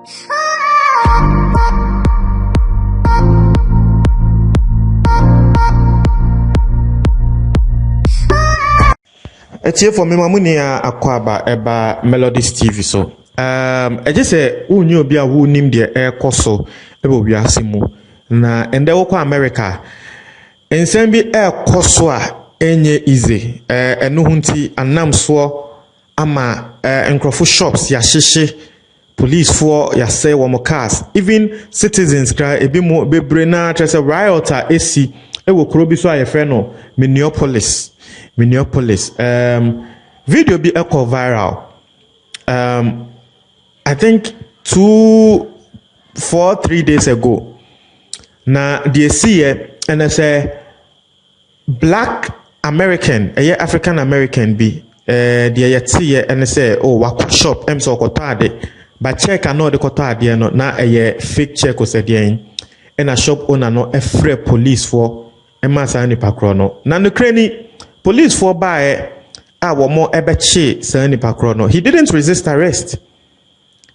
Etie for me mamunia akwaba eba Melodies TV so. Eje se unyi obi a wu nim de ekoso eba wiase mu na ende wo kwa America. Ensem bi ekoso a enye easy. Eno hunti anamso ama enkrofo shops ya hyehye police for ya say wo cars even citizens cry ebi mo bebre na trese riot a esi ewo kro bi so ayefe no Minneapolis video be echo viral I think 3 days ago na the see and I say black American African American be the yet and I say oh wako shop so kotade but check ano de kotade no na fake check was again and a shop owner no a free police for emasa ni pakro no na no kreni police for by our more ebeche sani pakro no he didn't resist arrest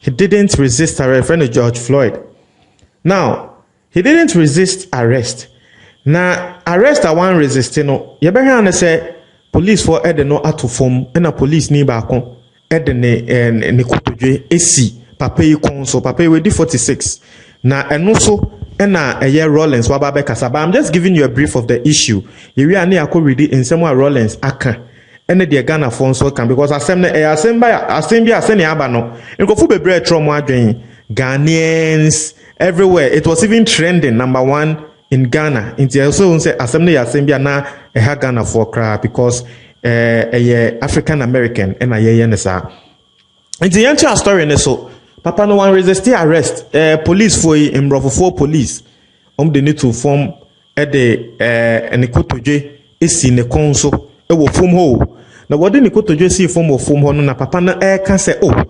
friend of George Floyd now he didn't resist arrest na arrest a one resisting no ye be hwan say police for ede no ato form na police ni ba kon ede ne kotodwe esi papa yi kon so papa we di 46 na eno so na Rollins wa ba be kasaba. I'm just giving you a brief of the issue ye wi ani akọ nsem a Rollins aka ene de Ghana for so kan because asem na asem bi asene aba no nkofu bebre etro adwen Ghanaians everywhere. It was even trending #1 in Ghana. Inti also say asem na na Ghana for cry because African American and ne sa. Inti yancha story ne so papa no one resist arrest police for Mbrofo police they need to form the Nikotodwe esi ne konso wo form ho na what Nikotodwe see form of form ho no na papa na can say oh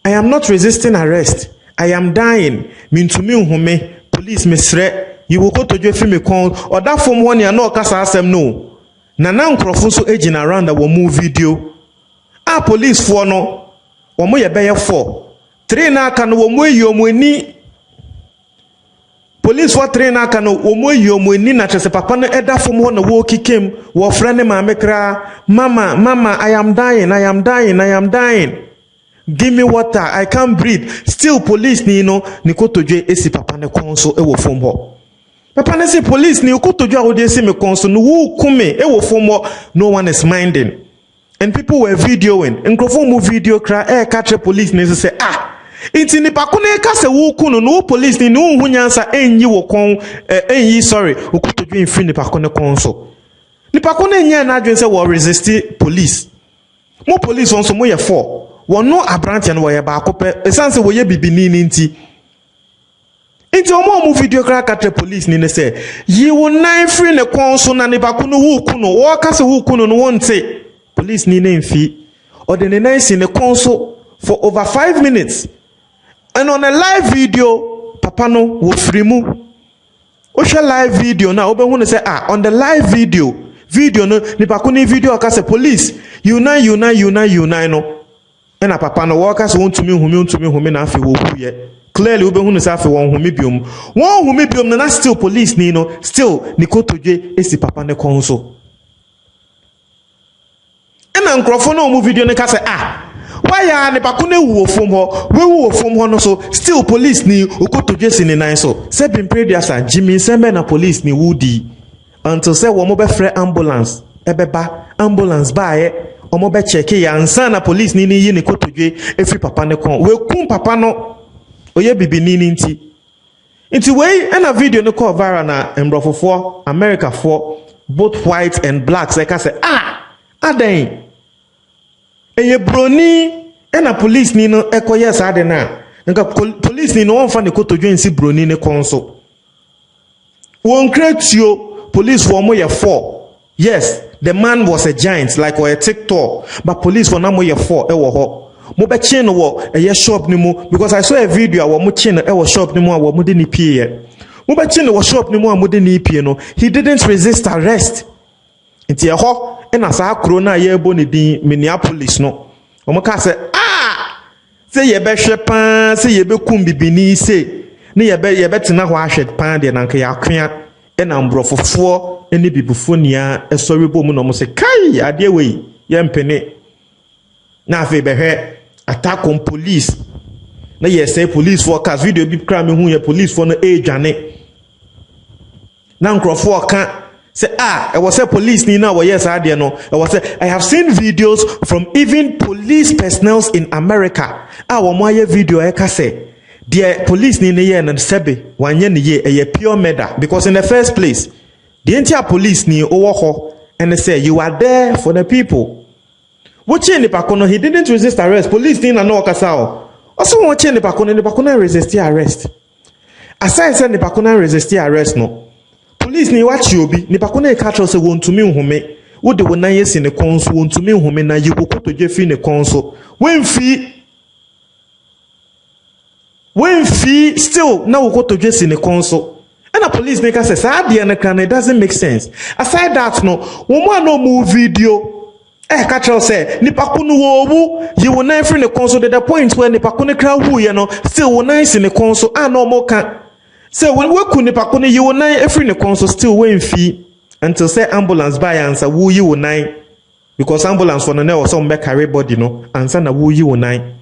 I am not resisting arrest, I am dying mintumi nhome police mesre you will go to Kotodwe fi me kon or that form one ya no kasa asem no na nkrofo so aging around that will move video police for no omo ye beye 3 na aka no wo yomoni police for 3 na aka no wo yomoni na chese papa no eda fom ho na wo kikem wo frane ma mekra mama I am dying give me water I can't breathe still police ni no Nikotodwe esi papa ne konso e wo fom ho papa ne say police ni Nikotodwe a wo de esi me konso no wo kume e wo fom ho no one is minding and people were videoing nkrofo mu video cry catch police ni say inti nipa ko na ka se wo kunu no police ni no hu nyansa enyi wo kon enyi sorry Nikotodwe mfi nipa ko ne konso nipa ko na nya na adwen se wo resist police mo police on so mo ye 4 wo no abrantia no wo ye ba akopɛ esanse wo ye bibini ni nti omo video cry catch police ni ne say yi wo nine free ne konso na nipa ko no wo kunu wo ka se wo kunu no wonte police ni ne mfi or the nice in the console for over 5 minutes and on a live video papa no wo free mu o share live video na obe hu say on the live video no ni pa kuni video ka say police you nine no na papa no wo ka say wontumi humi na afi wo huye clearly obe hu say afi won humi biom na still police ni no still Nikotodwe esi papa ne console na nkrofo na omu video ne ka say why ya ne ba ko na wu ofom ho we wu ofom ho no so still police ni Nikotodwe si ni nan so say bin pray asa Jimmy sembe na police ni wudi until say wo mo be free ambulance ebeba ambulance baaye o mo be check ya ansa na police ni yi Nikotodwe efi papa ne kon we kum papa no oye bibini ni nti we na video ne call viral na Mbrofo America for both white and black say ka say adan eye broni na police ni no ekoye sa de na nka police ni no won fa Nikotodwe nsi broni ne konso won kretio police for mo ye 4 yes the man was a giant like or a TikTok but police for na mo ye 4 e wo ho mo be chin no wo eye shop ni mo because I saw a video wo mo chin e wo shop ni mo wo mo de ni pie mo be chin wo shop ni mo mo de ni pie no he didn't resist arrest nti e ho na sa kro na ye bo ne din Minneapolis no o mo ka say say ye be shepan say ye be kum bibini say ne ye be tena ho ahwet pan de nanka ya kwea e na mbrofofo ene bibufo nia esori bom no mo say kai ade we ye mpene na afi be hwe attack on police na ye say police for cars video bi kra me hu ye police for no dwane na nkrofo ka say it was a police ni na yes ade no it was I have seen videos from even police personnel in America wo mo aye video e ka say the police ni ye na sebe wanye ni ye pure murder because in the first place the entire police ni owo ho and say you are there for the people watching the pakono he didn't resist arrest police ni na no kasa o also watching the pakono resist arrest aside say the pakono resist arrest no police ni watch obi ni pakona e catch say wontumi nhome wo de wonan yesi ne konso wontumi nhome na yikokoto dwefi ne konso wenfi still na wokoto dwesi ne konso and a police maker says ade na kan it doesn't make sense aside that no wo mo na mo video catch say ni pakunu wo wu yi wonan free ne konso the point where ni pakuna kra wu ye no still wonan yesi ne konso no mo kan. So when we could nipa kone you nine every ne console still waiting fee until say ambulance buy answer woo you nine because ambulance for no some make carry body no answer na woo you nine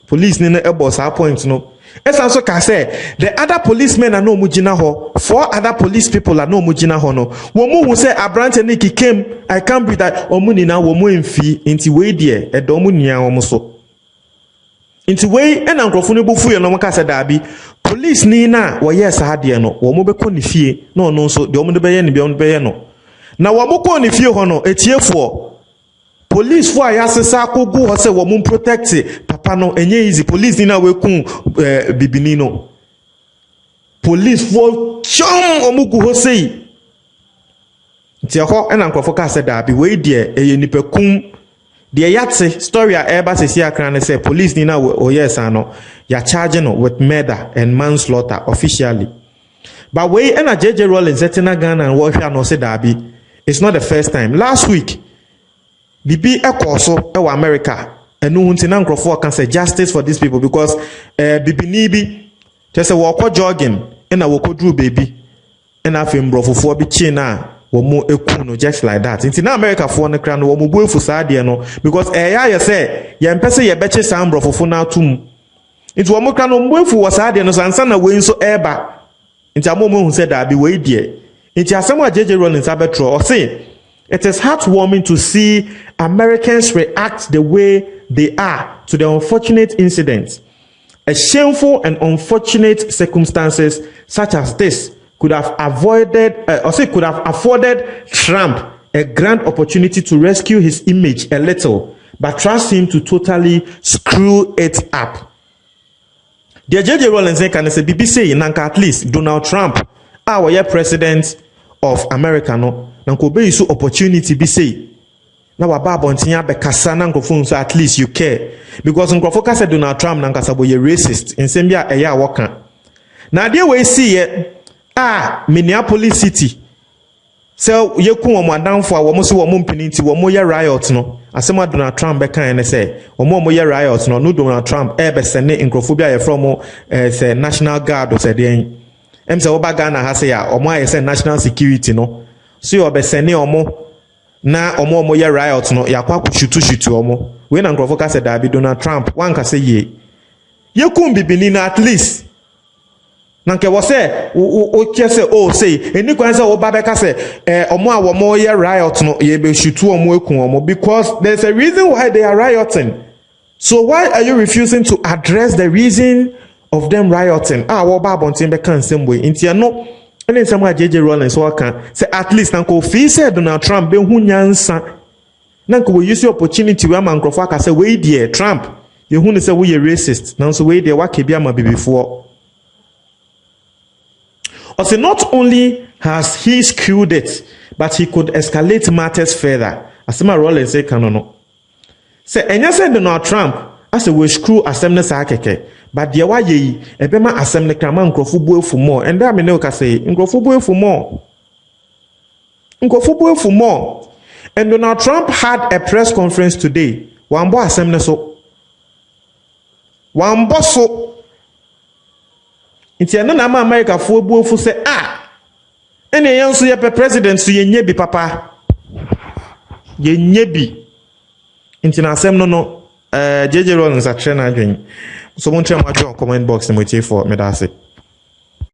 police ni na boss our point no es also can say the other policemen are no mujina ho 4 other police people are no mujina ho no wo mu hu say abrante ni ki came I can't be that omuni na wo mu emfi nti we there e do mu nia wo so nti we e na nkrofo no bufu ye no maka say dabi police ni na wo yes ade no wo mo be ko ni fie na ono nso de wo mo de be ye ni be wo be ye no na wo mo ko ni fie ho no etiefo police for ayasesa akogu ho se wo mo protect papa no enye easy police ni na we kun bibini no police for chom omugu ho sei nti ho na nkrofo ka se da bi we die eye nipa kun the yatse story eba se akran ne say police ni na o yes ano ya charging no with murder and manslaughter officially but we na JJ Rawlings etina Ghana and what no say that be it's not the first time last week bibi ekoso e America enu hunti na nkrofo kan say justice for these people because bibi ni bi te say wo ko jogging na wo ko dru baby na afem brofofo bi chi na womo eku no just like that inti na America for no kra no womo buefu saade no because ya say ye mpese ye beche sambro fofo na atum inti womo kra no buefu wo saade no sansa na we nso eba inti amomo hu say da bi we die inti asem a JJ Rawlings abetro o say it is heartwarming to see Americans react the way they are to the unfortunate incidents. A shameful and unfortunate circumstances such as this could have afforded Trump a grand opportunity to rescue his image a little, but trust him to totally screw it up. The JJ Rawlings can say BBC nanka at least Donald Trump, our president of America no, nanko be isu opportunity be say. Na wababa ontinya be kasa na nkofo so at least you care because nkofo ka say Donald Trump nanka sabo ye racist nsem bia eya woka. Na de we see ye Minneapolis City. So ye ku omo adanfo a wo so wo mpini nti wo ye riot no. Asema Donald Trump be kan ne say wo ye riot no Donald Trump be sene nkrofo bia ye from say National Guard o say den. Em say wo ba Ghana ha say ya omo aye say national security no. So you be sene omo na omo ye riot no yakwa shutu omo. We na nkrofo ka say da bi Donald Trump wan ka say ye ku mbibini na at least nanke wo say o kese o say eni kwan say wo ba be ka say omo a wo ye riot no ye be shutu omo ekun omo because there's a reason why they are rioting. So why are you refusing to address the reason of them rioting? Wo ba bontin be kan same way ntia no ene nsam a JJ Rawlings so kan say at least nanko fi say Donald Trump be hu nyansa nanko we use the opportunity we man krofo aka say we dey Trump ye hu ne say we racist nanso we dey wa ke bia ma bibifo. Also, not only has he screwed it, but he could escalate matters further. As my Rawlings say, canono. Say, and you said Donald Trump, as a we screw assembly sakeke, but the way ye, a bema assembly craman crofubu for more, and that me no can say, crofubu for more. Crofubu for more. And Donald Trump had a press conference today. One boy assembly so. wambɔ so nti ɛno na ama Americafoɔ buofu sɛ ɛne yɛn nso yɛpɛ president so yɛnyɛ bi papa yɛnyɛ bi nti na asɛm no JJ Rawlings akyerɛ na adwen so mo nkyerɛ mo adwen comment box na mo tie for me da ase